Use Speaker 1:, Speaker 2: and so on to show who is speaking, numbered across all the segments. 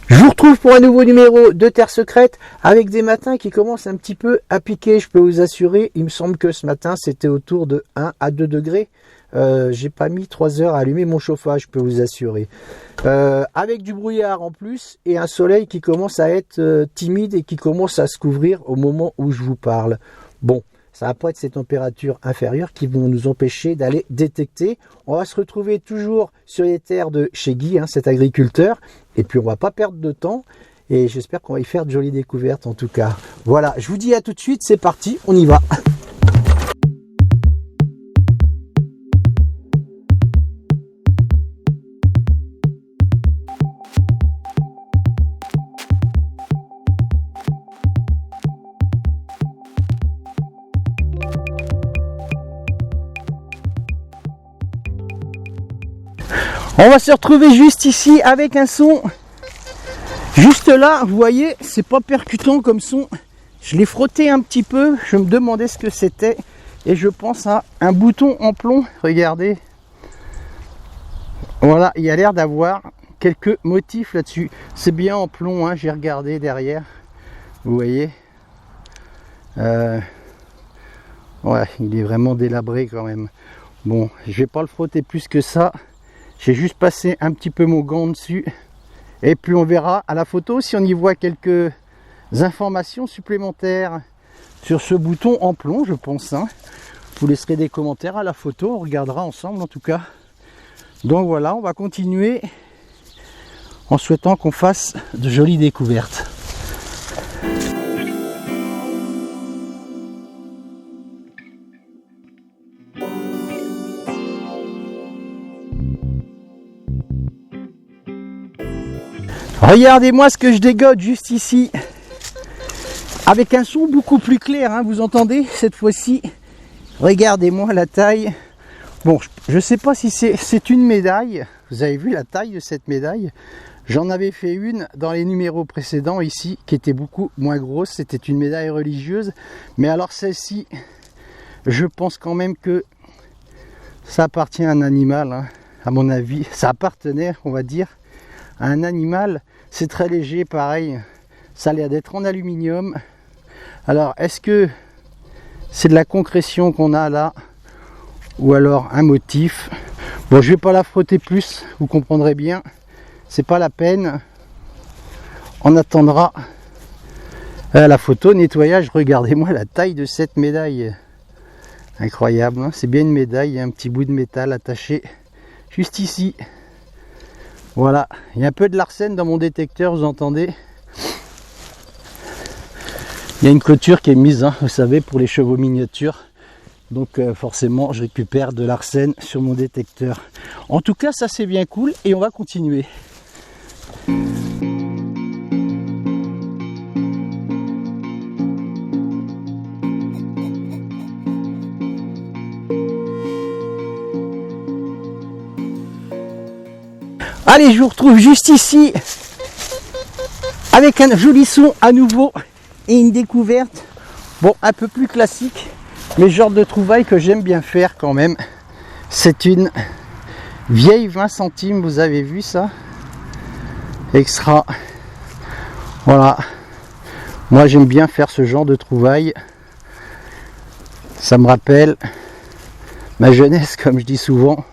Speaker 1: Je vous retrouve pour un nouveau numéro de Terre Secrète avec des matins qui commencent un petit peu à piquer, je peux vous assurer. Il me semble que ce matin c'était autour de 1 à 2 degrés. J'ai pas mis 3 heures à allumer mon chauffage, je peux vous assurer. Avec du brouillard en plus et un soleil qui commence à être timide et qui commence à se couvrir au moment où je vous parle. Bon, ça va pas être ces températures inférieures qui vont nous empêcher d'aller détecter. On va se retrouver toujours sur les terres de chez Guy, cet agriculteur. Et puis on va pas perdre de temps. Et j'espère qu'on va y faire de jolies découvertes en tout cas. Voilà, je vous dis à tout de suite, c'est parti, on y va. On va se retrouver juste ici avec un son. Juste là, vous voyez, c'est pas percutant comme son. Je l'ai frotté un petit peu, je me demandais ce que c'était. Et je pense à un bouton en plomb, regardez. Voilà, il y a l'air d'avoir quelques motifs là-dessus. C'est bien en plomb, j'ai regardé derrière. Vous voyez. Ouais, il est vraiment délabré quand même. Bon, je vais pas le frotter plus que ça. J'ai juste passé un petit peu mon gant dessus. Et puis on verra à la photo si on y voit quelques informations supplémentaires sur ce bouton en plomb, je pense. Vous laisserez des commentaires à la photo, on regardera ensemble en tout cas. Donc voilà, on va continuer en souhaitant qu'on fasse de jolies découvertes. Regardez-moi ce que je dégote juste ici, avec un son beaucoup plus clair, vous entendez cette fois-ci. Regardez-moi la taille. Bon, je ne sais pas si c'est une médaille. Vous avez vu la taille de cette médaille? J'en avais fait une dans les numéros précédents ici, qui était beaucoup moins grosse. C'était une médaille religieuse. Mais alors celle-ci, je pense quand même que ça appartient à un animal, à mon avis. Ça appartenait, on va dire, à un animal. C'est très léger, pareil. Ça a l'air d'être en aluminium. Alors, est-ce que c'est de la concrétion qu'on a là, ou alors un motif? Bon, je vais pas la frotter plus, vous comprendrez bien. C'est pas la peine. On attendra la photo nettoyage. Regardez-moi la taille de cette médaille. Incroyable, c'est bien une médaille. Il y a un petit bout de métal attaché juste ici. Voilà, il y a un peu de l'arsène dans mon détecteur, vous entendez? Il y a une clôture qui est mise, vous savez, pour les chevaux miniatures. Donc forcément, je récupère de l'arsène sur mon détecteur. En tout cas, ça c'est bien cool et on va continuer. Allez, je vous retrouve juste ici avec un joli son à nouveau et une découverte, bon, un peu plus classique, mais genre de trouvaille que j'aime bien faire quand même. C'est une vieille 20 centimes, vous avez vu ça? Extra. Voilà. Moi j'aime bien faire ce genre de trouvaille. Ça me rappelle ma jeunesse, comme je dis souvent.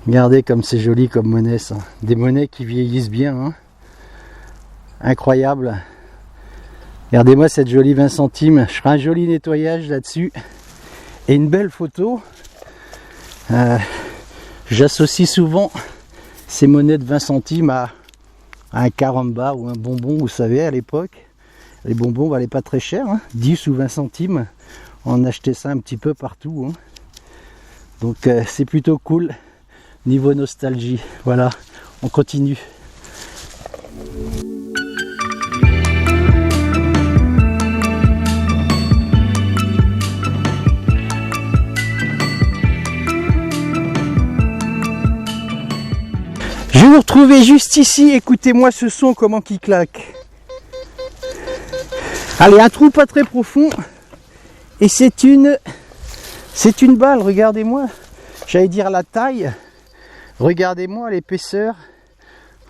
Speaker 1: Regardez comme c'est joli comme monnaie ça. Des monnaies qui vieillissent bien. Incroyable. Regardez-moi cette jolie 20 centimes. Je ferai un joli nettoyage là-dessus. Et une belle photo. J'associe souvent ces monnaies de 20 centimes à un caramba ou un bonbon. Vous savez, à l'époque, les bonbons valaient pas très cher. 10 ou 20 centimes. On achetait ça un petit peu partout. Donc c'est plutôt cool. Niveau nostalgie, voilà, on continue. Je vais vous retrouver juste ici, écoutez-moi ce son, comment qu'il claque. Allez, un trou pas très profond, et c'est une balle, regardez-moi, j'allais dire la taille. Regardez-moi l'épaisseur.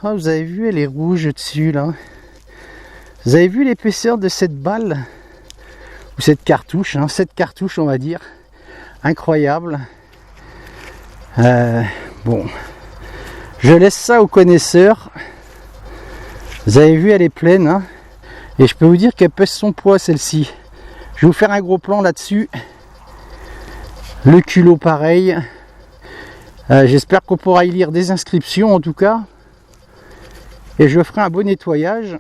Speaker 1: Oh, vous avez vu, elle est rouge dessus là. Vous avez vu l'épaisseur de cette balle, ou cette cartouche, hein, cette cartouche on va dire, incroyable. Bon, je laisse ça aux connaisseurs. Vous avez vu, elle est pleine, hein, et je peux vous dire qu'elle pèse son poids celle-ci. Je vais vous faire un gros plan là-dessus. Le culot pareil. J'espère qu'on pourra y lire des inscriptions en tout cas. Et je ferai un beau nettoyage.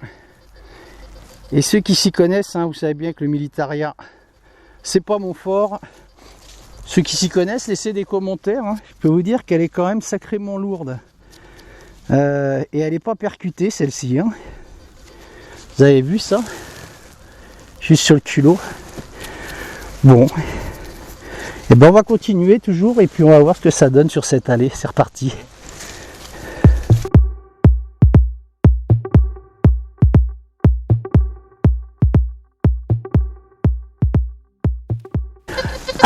Speaker 1: Et ceux qui s'y connaissent, hein, vous savez bien que le militaria, c'est pas mon fort. Ceux qui s'y connaissent, laissez des commentaires. Hein. Je peux vous dire qu'elle est quand même sacrément lourde. Et elle n'est pas percutée celle-ci. Hein. Vous avez vu ça? Juste sur le culot. Bon. Et ben on va continuer toujours et puis on va voir ce que ça donne sur cette allée. C'est reparti.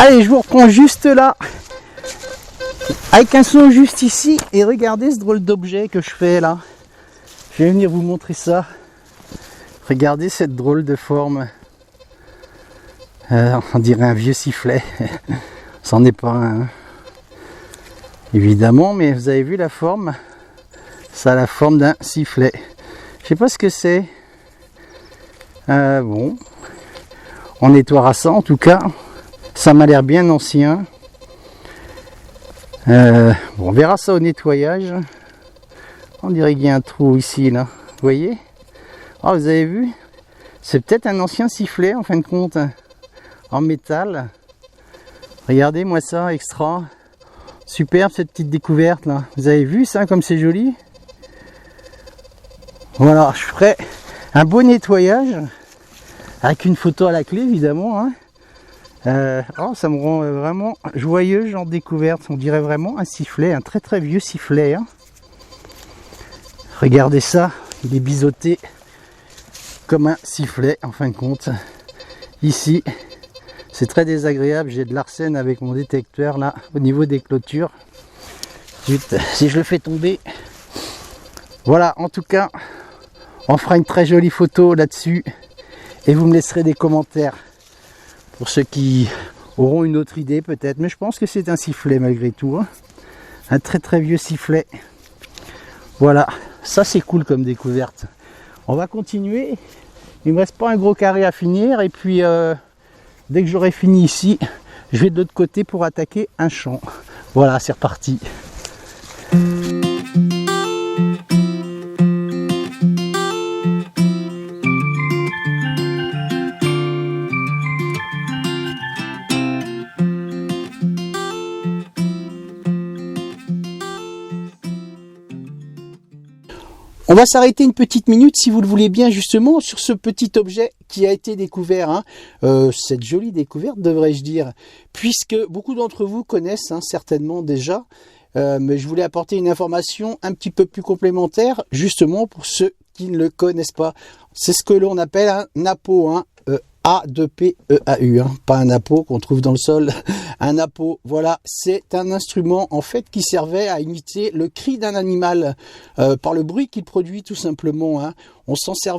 Speaker 1: Allez, je vous reprends juste là, avec un son juste ici, et regardez ce drôle d'objet que je fais là. Je vais venir vous montrer ça. Regardez cette drôle de forme. On dirait un vieux sifflet. C'en est pas un, hein. Évidemment, mais vous avez vu la forme? Ça a la forme d'un sifflet. Je sais pas ce que c'est. Bon, on nettoiera ça en tout cas. Ça m'a l'air bien ancien. Bon, on verra ça au nettoyage. On dirait qu'il y a un trou ici, là. Vous voyez? Oh, vous avez vu? C'est peut-être un ancien sifflet, en fin de compte. En métal. Regardez-moi ça, extra. Superbe, cette petite découverte, là. Vous avez vu ça, comme c'est joli? Voilà, je ferai un beau nettoyage. Avec une photo à la clé, évidemment, hein. Oh, ça me rend vraiment joyeux, genre de découverte. On dirait vraiment un sifflet, un très très vieux sifflet, hein. Regardez ça, il est biseauté comme un sifflet en fin de compte. Ici, c'est très désagréable, j'ai de l'arsène avec mon détecteur là au niveau des clôtures. Zut, si je le fais tomber. Voilà, en tout cas, on fera une très jolie photo là-dessus et vous me laisserez des commentaires. Pour ceux qui auront une autre idée peut-être, mais je pense que c'est un sifflet malgré tout, hein. Un très très vieux sifflet. Voilà, ça c'est cool comme découverte. On va continuer, il me reste pas un gros carré à finir et puis dès que j'aurai fini ici, je vais de l'autre côté pour attaquer un champ. Voilà, c'est reparti. On va s'arrêter une petite minute, si vous le voulez bien, justement, sur ce petit objet qui a été découvert. Hein. Cette jolie découverte, devrais-je dire, puisque beaucoup d'entre vous connaissent hein, certainement déjà. Mais je voulais apporter une information un petit peu plus complémentaire, justement, pour ceux qui ne le connaissent pas. C'est ce que l'on appelle un napo, hein. A-2-P-E-A-U, hein, pas un appôt qu'on trouve dans le sol, un appôt, voilà, c'est un instrument en fait qui servait à imiter le cri d'un animal par le bruit qu'il produit tout simplement, hein. On s'en sert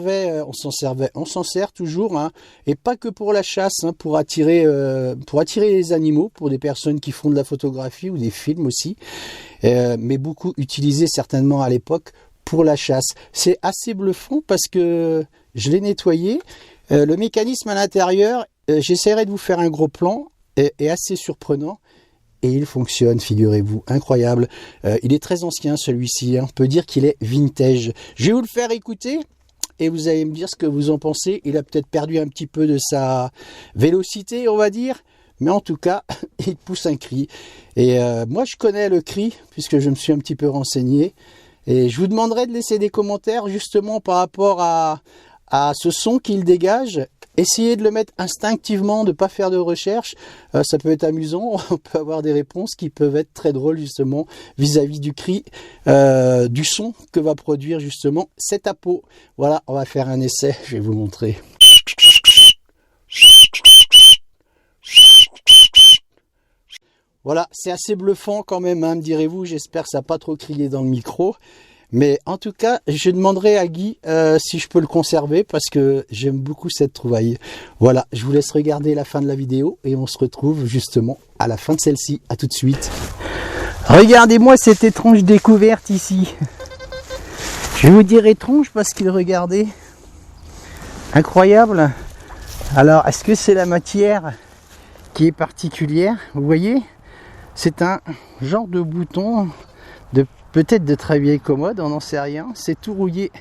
Speaker 1: toujours, hein, et pas que pour la chasse, hein, pour attirer les animaux, pour des personnes qui font de la photographie ou des films aussi, mais beaucoup utilisé certainement à l'époque pour la chasse. C'est assez bluffant parce que je l'ai nettoyé. Le mécanisme à l'intérieur, j'essaierai de vous faire un gros plan, est assez surprenant et il fonctionne, figurez-vous, incroyable. Il est très ancien celui-ci, hein. On peut dire qu'il est vintage. Je vais vous le faire écouter et vous allez me dire ce que vous en pensez. Il a peut-être perdu un petit peu de sa vélocité, on va dire, mais en tout cas, il pousse un cri. Et moi, je connais le cri puisque je me suis un petit peu renseigné et je vous demanderai de laisser des commentaires justement par rapport à ce son qu'il dégage. Essayez de le mettre instinctivement, de ne pas faire de recherche, ça peut être amusant, on peut avoir des réponses qui peuvent être très drôles justement vis-à-vis du cri, du son que va produire justement cet appôt. Voilà, on va faire un essai, je vais vous montrer. Voilà, c'est assez bluffant quand même, hein, me direz-vous, j'espère que ça n'a pas trop crié dans le micro. Mais en tout cas, je demanderai à Guy si je peux le conserver parce que j'aime beaucoup cette trouvaille. Voilà, je vous laisse regarder la fin de la vidéo et on se retrouve justement à la fin de celle-ci. À tout de suite. Regardez-moi cette étrange découverte ici. Je vais vous dire étrange parce que regardez, incroyable. Alors, est-ce que c'est la matière qui est particulière? Vous voyez, c'est un genre de bouton, peut-être de très vieille commode, on n'en sait rien. C'est tout rouillé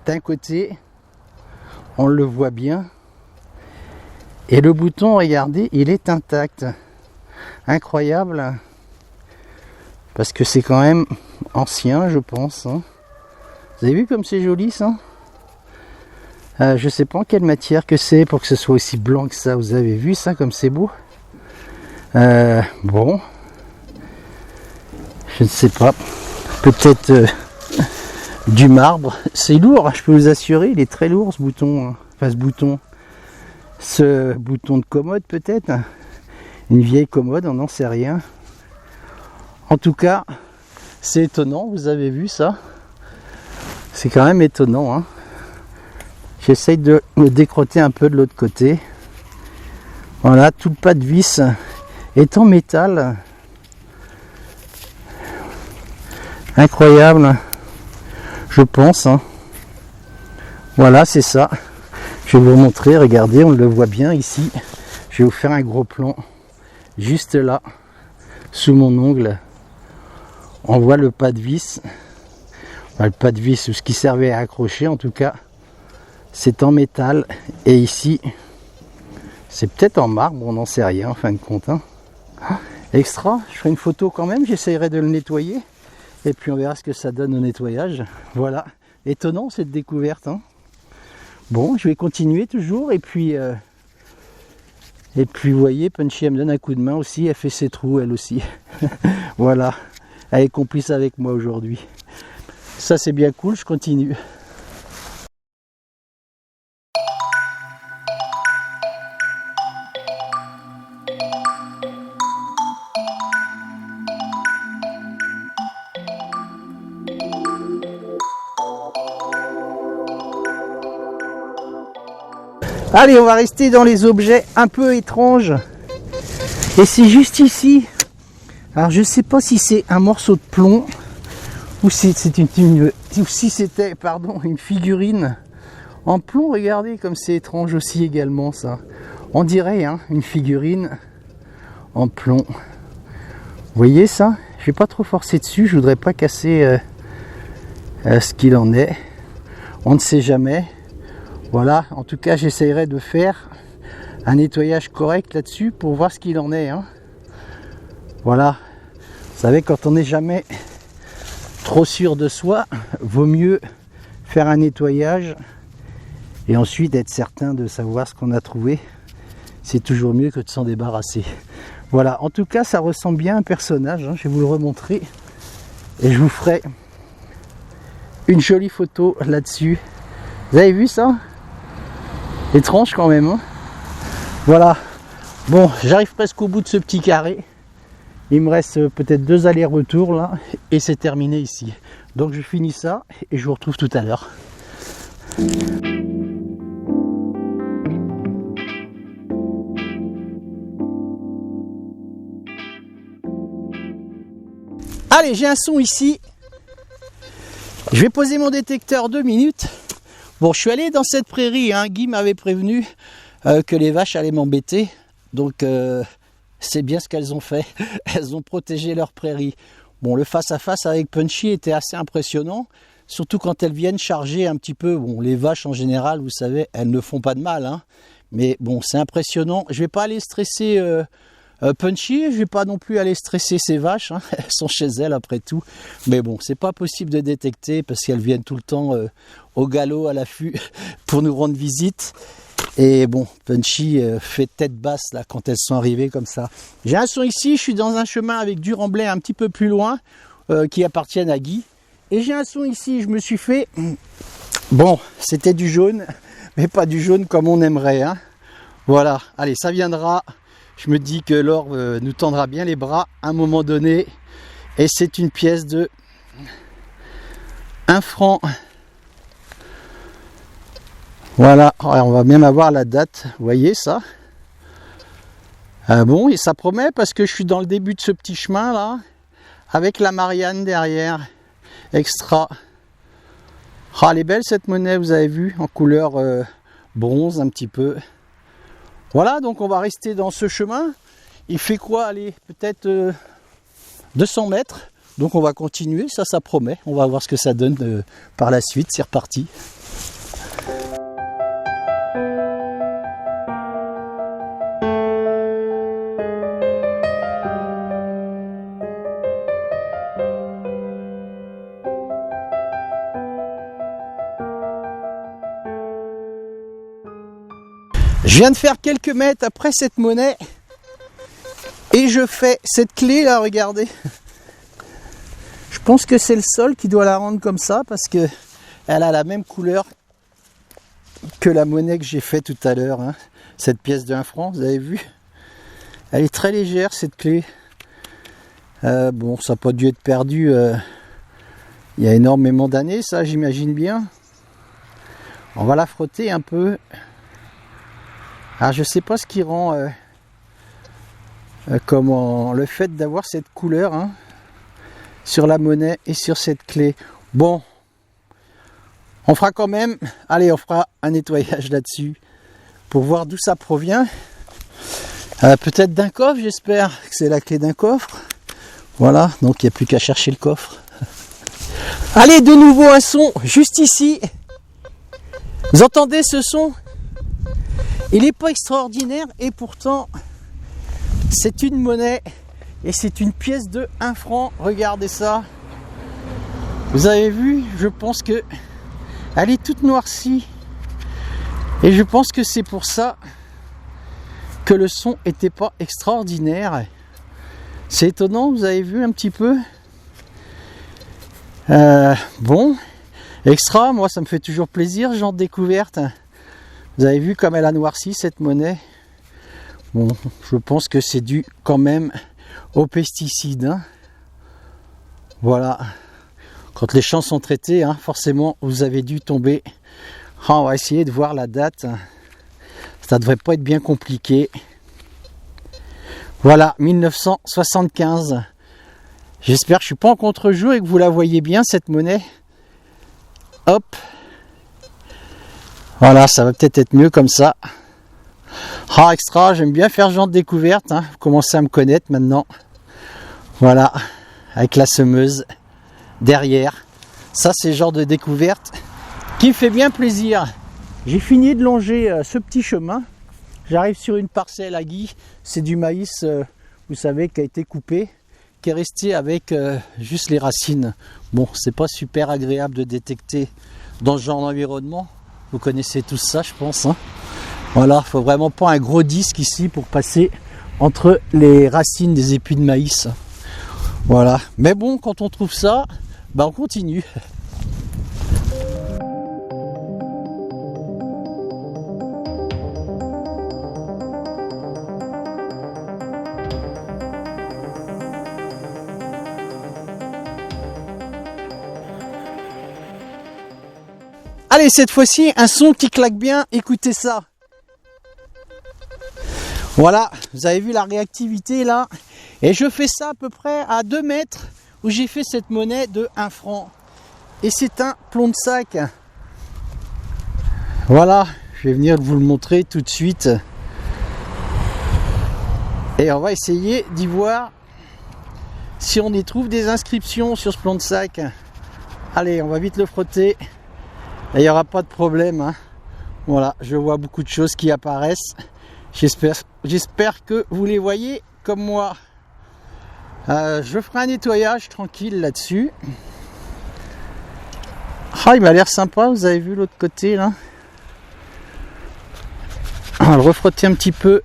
Speaker 1: d'un côté, on le voit bien. Et le bouton, regardez, il est intact. Incroyable. Parce que c'est quand même ancien, je pense. Hein. Vous avez vu comme c'est joli ça? Je sais pas en quelle matière que c'est pour que ce soit aussi blanc que ça. Vous avez vu ça comme c'est beau? Bon. Je ne sais pas. Peut-être du marbre. C'est lourd, je peux vous assurer. Il est très lourd ce bouton. Hein. Enfin ce bouton de commode peut-être. Une vieille commode, on n'en sait rien. En tout cas, c'est étonnant. Vous avez vu ça? C'est quand même étonnant. Hein. J'essaye de me décrotter un peu de l'autre côté. Voilà, tout le pas de vis est en métal. Incroyable, je pense. Hein. Voilà, c'est ça. Je vais vous montrer, regardez, on le voit bien ici. Je vais vous faire un gros plan. Juste là, sous mon ongle, on voit le pas de vis. Enfin, le pas de vis, ou ce qui servait à accrocher en tout cas. C'est en métal. Et ici, c'est peut-être en marbre, on n'en sait rien en fin de compte. Hein. Extra, je ferai une photo quand même, j'essayerai de le nettoyer. Et puis on verra ce que ça donne au nettoyage. Voilà, étonnant cette découverte. Hein. Bon, je vais continuer toujours. Et puis vous voyez, Punchy, elle me donne un coup de main aussi. Elle fait ses trous, elle aussi. Voilà, elle est complice avec moi aujourd'hui. Ça c'est bien cool, je continue. Allez, on va rester dans les objets un peu étranges. Et c'est juste ici. Alors je sais pas si c'est un morceau de plomb ou si c'était une figurine en plomb. Regardez comme c'est étrange aussi également ça. On dirait hein, une figurine en plomb. Vous voyez ça? Je vais pas trop forcer dessus. Je voudrais pas casser ce qu'il en est. On ne sait jamais. Voilà, en tout cas j'essayerai de faire un nettoyage correct là-dessus pour voir ce qu'il en est. Hein. Voilà, vous savez quand on n'est jamais trop sûr de soi, vaut mieux faire un nettoyage et ensuite être certain de savoir ce qu'on a trouvé. C'est toujours mieux que de s'en débarrasser. Voilà, en tout cas ça ressemble bien à un personnage, hein. Je vais vous le remontrer et je vous ferai une jolie photo là-dessus. Vous avez vu ça? Étrange quand même. Hein. Voilà. Bon, j'arrive presque au bout de ce petit carré. Il me reste peut-être 2 allers-retours là. Et c'est terminé ici. Donc je finis ça et je vous retrouve tout à l'heure. Allez, j'ai un son ici. Je vais poser mon détecteur 2 minutes. Bon, je suis allé dans cette prairie, hein. Guy m'avait prévenu que les vaches allaient m'embêter. Donc, c'est bien ce qu'elles ont fait. Elles ont protégé leur prairie. Bon, le face-à-face avec Punchy était assez impressionnant. Surtout quand elles viennent charger un petit peu. Bon, les vaches en général, vous savez, elles ne font pas de mal. Hein. Mais bon, c'est impressionnant. Je ne vais pas aller stresser Punchy. Je ne vais pas non plus aller stresser ces vaches. Hein. Elles sont chez elles après tout. Mais bon, c'est pas possible de détecter parce qu'elles viennent tout le temps au galop, à l'affût pour nous rendre visite. Et bon, Punchy fait tête basse là quand elles sont arrivées comme ça. J'ai un son ici, je suis dans un chemin avec du remblai un petit peu plus loin qui appartiennent à Guy. Et j'ai un son ici, je me suis fait... Bon, c'était du jaune, mais pas du jaune comme on aimerait. Hein. Voilà, allez, ça viendra. Je me dis que l'or nous tendra bien les bras à un moment donné. Et c'est une pièce de 1 franc. Voilà, on va même avoir la date, vous voyez ça. Bon, et ça promet parce que je suis dans le début de ce petit chemin là, avec la Marianne derrière, extra. Ah, elle est belle cette monnaie, vous avez vu, en couleur bronze un petit peu. Voilà, donc on va rester dans ce chemin. Il fait quoi, allez, peut-être 200 mètres. Donc on va continuer, ça promet. On va voir ce que ça donne par la suite, c'est reparti. Je viens de faire quelques mètres après cette monnaie et je fais cette clé là, regardez. Je pense que c'est le sol qui doit la rendre comme ça parce que elle a la même couleur que la monnaie que j'ai fait tout à l'heure, hein. Cette pièce de 1 franc, vous avez vu? Elle est très légère cette clé. Bon, ça n'a pas dû être perdu il y a énormément d'années, ça j'imagine bien. On va la frotter un peu. Alors je sais pas ce qui rend comment le fait d'avoir cette couleur, hein, sur la monnaie et sur cette clé. Bon, on fera quand même, allez, on fera un nettoyage là-dessus pour voir d'où ça provient. Peut-être d'un coffre, j'espère que c'est la clé d'un coffre. Voilà, donc il n'y a plus qu'à chercher le coffre. Allez, de nouveau un son juste ici. Vous entendez ce son? Il n'est pas extraordinaire et pourtant c'est une monnaie et c'est une pièce de 1 franc. Regardez ça. Vous avez vu, je pense que elle est toute noircie et je pense que c'est pour ça que le son n'était pas extraordinaire. C'est étonnant, vous avez vu un petit peu. Bon, extra, moi ça me fait toujours plaisir ce genre de découverte. Vous avez vu comme elle a noirci cette monnaie. Bon, je pense que c'est dû quand même aux pesticides, hein. Voilà. Quand les champs sont traités, hein, forcément, vous avez dû tomber. Ah, on va essayer de voir la date. Ça devrait pas être bien compliqué. Voilà, 1975. J'espère que je suis pas en contre-jour et que vous la voyez bien, cette monnaie. Hop. Voilà, ça va peut-être être mieux comme ça. Ah, extra, j'aime bien faire ce genre de découverte, hein. Vous commencez à me connaître maintenant. Voilà, avec la semeuse derrière. Ça, c'est le genre de découverte qui me fait bien plaisir. J'ai fini de longer ce petit chemin. J'arrive sur une parcelle à gui. C'est du maïs, vous savez, qui a été coupé, qui est resté avec juste les racines. Bon, c'est pas super agréable de détecter dans ce genre d'environnement. Vous connaissez tous ça, je pense, hein. Voilà, il faut vraiment pas un gros disque ici pour passer entre les racines des épis de maïs. Voilà. Mais bon, quand on trouve ça, ben on continue. Allez, cette fois-ci, un son qui claque bien, écoutez ça. Voilà, vous avez vu la réactivité là. Et je fais ça à peu près à 2 mètres où j'ai fait cette monnaie de 1 franc. Et c'est un plomb de sac. Voilà, je vais venir vous le montrer tout de suite. Et on va essayer d'y voir si on y trouve des inscriptions sur ce plomb de sac. Allez, on va vite le frotter. Et il n'y aura pas de problème, hein. Voilà, je vois beaucoup de choses qui apparaissent. J'espère que vous les voyez comme moi. Je ferai un nettoyage tranquille là-dessus. Ah, il m'a l'air sympa, vous avez vu l'autre côté là. On va le refrotter un petit peu.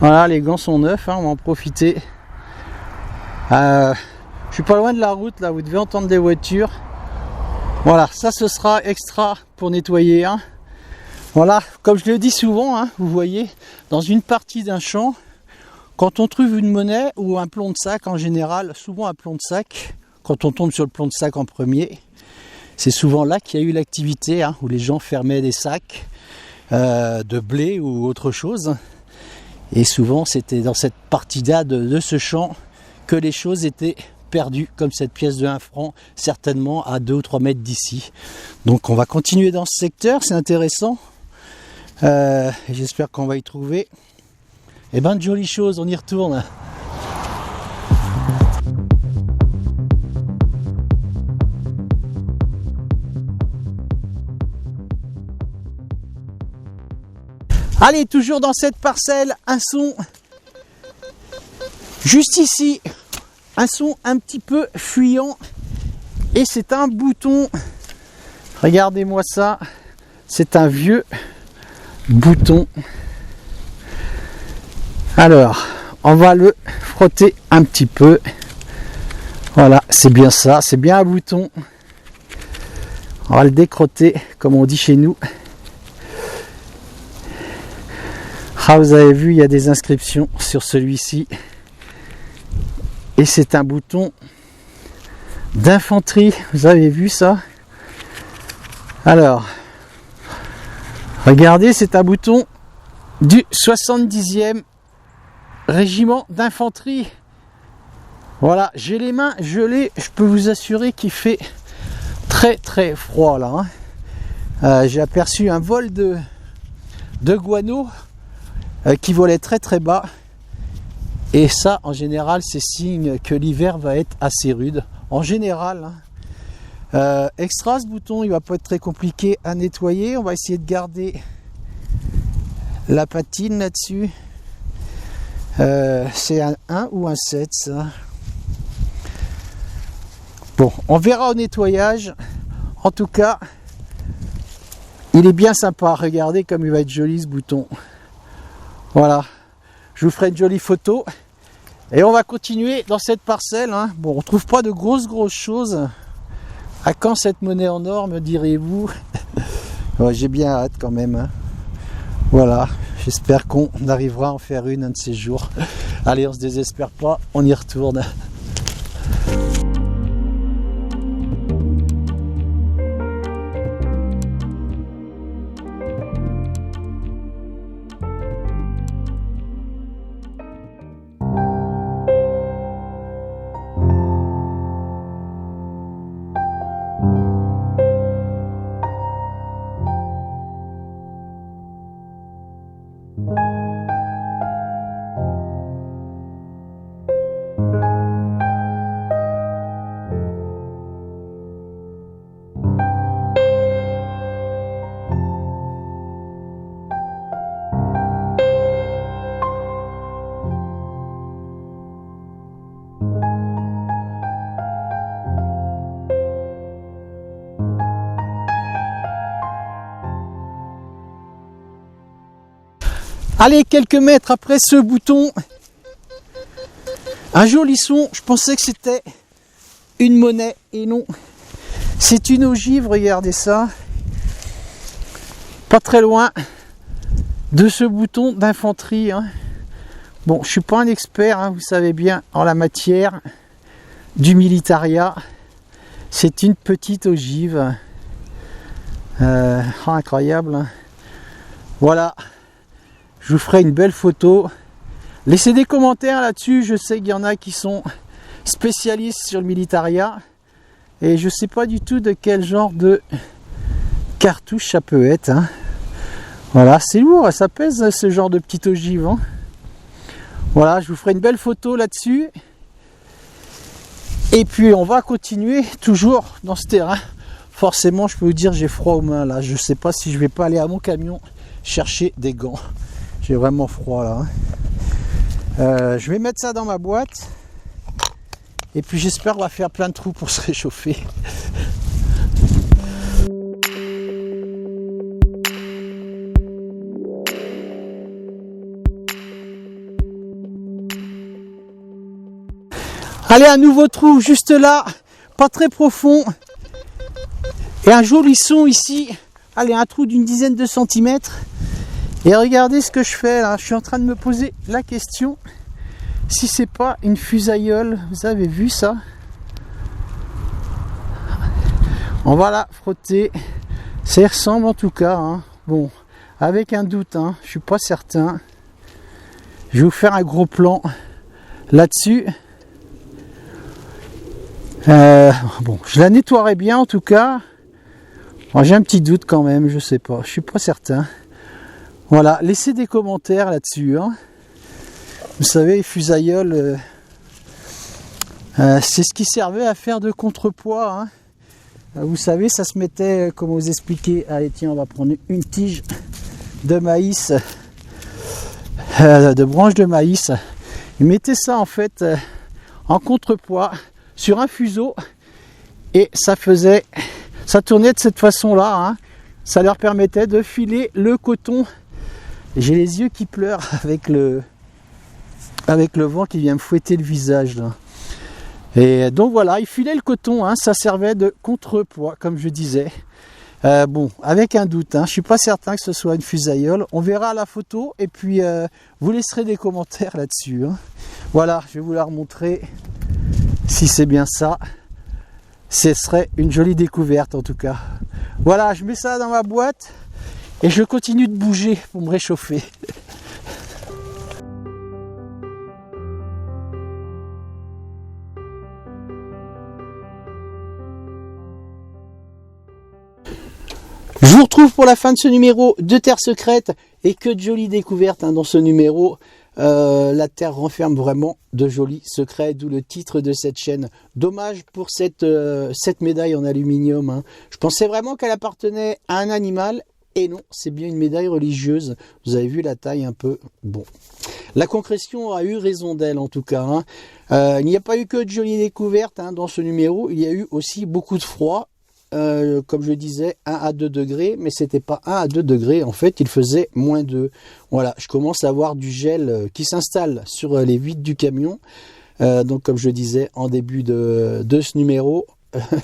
Speaker 1: Voilà, les gants sont neufs, hein, on va en profiter. Je suis pas loin de la route là, vous devez entendre des voitures. Voilà, ça ce sera extra pour nettoyer, hein. Voilà, comme je le dis souvent, hein, vous voyez, dans une partie d'un champ, quand on trouve une monnaie ou un plomb de sac en général, souvent un plomb de sac, quand on tombe sur le plomb de sac en premier, C'est souvent là qu'il y a eu l'activité, hein, où les gens fermaient des sacs de blé ou autre chose. Et souvent c'était dans cette partie-là de ce champ que les choses étaient perdues, comme cette pièce de 1 franc, certainement à 2 ou 3 mètres d'ici. Donc on va continuer dans ce secteur, c'est intéressant. J'espère qu'on va y trouver de jolies choses, on y retourne. Allez, toujours dans cette parcelle, un son juste ici, un son un petit peu fuyant, et c'est un bouton. Regardez-moi ça, c'est un vieux bouton. Alors, on va le frotter un petit peu. Voilà, c'est bien ça, c'est bien un bouton. On va le décrotter, comme on dit chez nous. Ah, vous avez vu, il y a des inscriptions sur celui-ci. Et c'est un bouton d'infanterie. Vous avez vu ça? Alors, regardez, c'est un bouton du 70e régiment d'infanterie. Voilà, j'ai les mains gelées. Je peux vous assurer qu'il fait très très froid là. Hein. J'ai aperçu un vol de guano qui volait très très bas. Et ça, en général, c'est signe que l'hiver va être assez rude. En général, hein. Extra, ce bouton, il va pas être très compliqué à nettoyer. On va essayer de garder la patine là-dessus. C'est un 1 ou un 7, ça. Bon, on verra au nettoyage. En tout cas, il est bien sympa. Regardez comme il va être joli, ce bouton. Voilà. Je vous ferai une jolie photo. Et on va continuer dans cette parcelle. Hein. Bon, on trouve pas de grosses choses. À quand cette monnaie en or, me direz-vous? Ouais, j'ai bien hâte quand même. Hein. Voilà. J'espère qu'on arrivera à en faire une un de ces jours. Allez, on se désespère pas. On y retourne. Allez, quelques mètres après ce bouton, un joli son. Je pensais que c'était une monnaie et non, c'est une ogive. Regardez ça, pas très loin de ce bouton d'infanterie. Hein. Bon, je suis pas un expert, hein, vous savez bien, en la matière du militaria. C'est une petite ogive. Incroyable. Hein. Voilà. Je vous ferai une belle photo. Laissez des commentaires là-dessus. Je sais qu'il y en a qui sont spécialistes sur le militaria. Et je ne sais pas du tout de quel genre de cartouche ça peut être. Hein. Voilà, c'est lourd. Ça pèse ce genre de petite ogive. Hein. Voilà, je vous ferai une belle photo là-dessus. Et puis on va continuer toujours dans ce terrain. Forcément, je peux vous dire, j'ai froid aux mains là. Je ne sais pas si je vais pas aller à mon camion chercher des gants. J'ai vraiment froid là. Je vais mettre ça dans ma boîte. Et puis j'espère qu'on va faire plein de trous pour se réchauffer. Allez, un nouveau trou juste là. Pas très profond. Et un joli son ici. Allez, un trou d'une dizaine de centimètres. Et regardez ce que je fais là, je suis en train de me poser la question si c'est pas une fusailleule. Vous avez vu ça? On va la frotter. Ça y ressemble en tout cas, hein. Bon, avec un doute, hein. Je suis pas certain. Je vais vous faire un gros plan là-dessus. Bon, je la nettoierai bien en tout cas. Bon, j'ai un petit doute quand même, je sais pas, je suis pas certain. Voilà, laissez des commentaires là-dessus, hein. Vous savez, les fusailloles, c'est ce qui servait à faire de contrepoids, hein. Vous savez, ça se mettait, comment vous expliquer, allez tiens, on va prendre une tige de maïs, de branches de maïs. Ils mettaient ça en fait en contrepoids sur un fuseau et ça tournait de cette façon-là, hein. Ça leur permettait de filer le coton. J'ai les yeux qui pleurent avec le vent qui vient me fouetter le visage là. Et donc voilà, ils filaient le coton, hein, ça servait de contrepoids comme je disais. Bon, avec un doute, hein, je suis pas certain que ce soit une fusaillole. On verra la photo et puis vous laisserez des commentaires là-dessus, hein. Voilà, je vais vous la remontrer. Si c'est bien ça, ce serait une jolie découverte en tout cas. Voilà, je mets ça dans ma boîte et je continue de bouger pour me réchauffer. Je vous retrouve pour la fin de ce numéro de Terre Secrète et que de jolies découvertes, hein, dans ce numéro. La Terre renferme vraiment de jolis secrets, d'où le titre de cette chaîne. Dommage pour cette médaille en aluminium, hein. Je pensais vraiment qu'elle appartenait à un animal et non, c'est bien une médaille religieuse. Vous avez vu la taille un peu. Bon, la concrétion a eu raison d'elle en tout cas, hein. Il n'y a pas eu que de jolies découvertes, hein, dans ce numéro. Il y a eu aussi beaucoup de froid. Comme je disais, 1 à 2 degrés, mais c'était pas 1 à 2 degrés, en fait il faisait moins 2. Voilà, je commence à avoir du gel qui s'installe sur les vitres du camion. Donc comme je disais en début de ce numéro,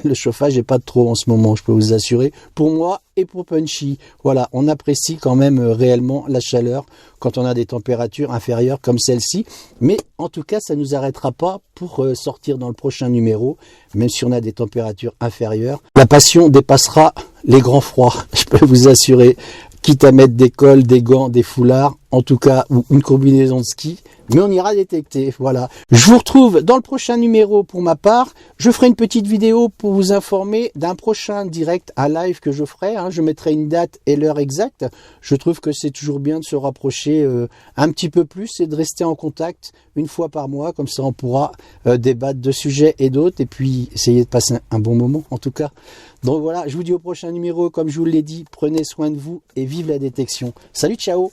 Speaker 1: le chauffage n'est pas de trop en ce moment, je peux vous assurer, pour moi et pour Punchy. Voilà, on apprécie quand même réellement la chaleur quand on a des températures inférieures comme celle-ci. Mais en tout cas, ça ne nous arrêtera pas pour sortir dans le prochain numéro, même si on a des températures inférieures. La passion dépassera les grands froids, je peux vous assurer. Quitte à mettre des cols, des gants, des foulards, en tout cas, ou une combinaison de ski, mais on ira détecter, voilà. Je vous retrouve dans le prochain numéro pour ma part. Je ferai une petite vidéo pour vous informer d'un prochain direct à live que je ferai, hein. Je mettrai une date et l'heure exacte. Je trouve que c'est toujours bien de se rapprocher un petit peu plus et de rester en contact une fois par mois, comme ça on pourra débattre de sujets et d'autres, et puis essayer de passer un bon moment en tout cas. Donc voilà, je vous dis au prochain numéro, comme je vous l'ai dit, prenez soin de vous et vive la détection. Salut, ciao!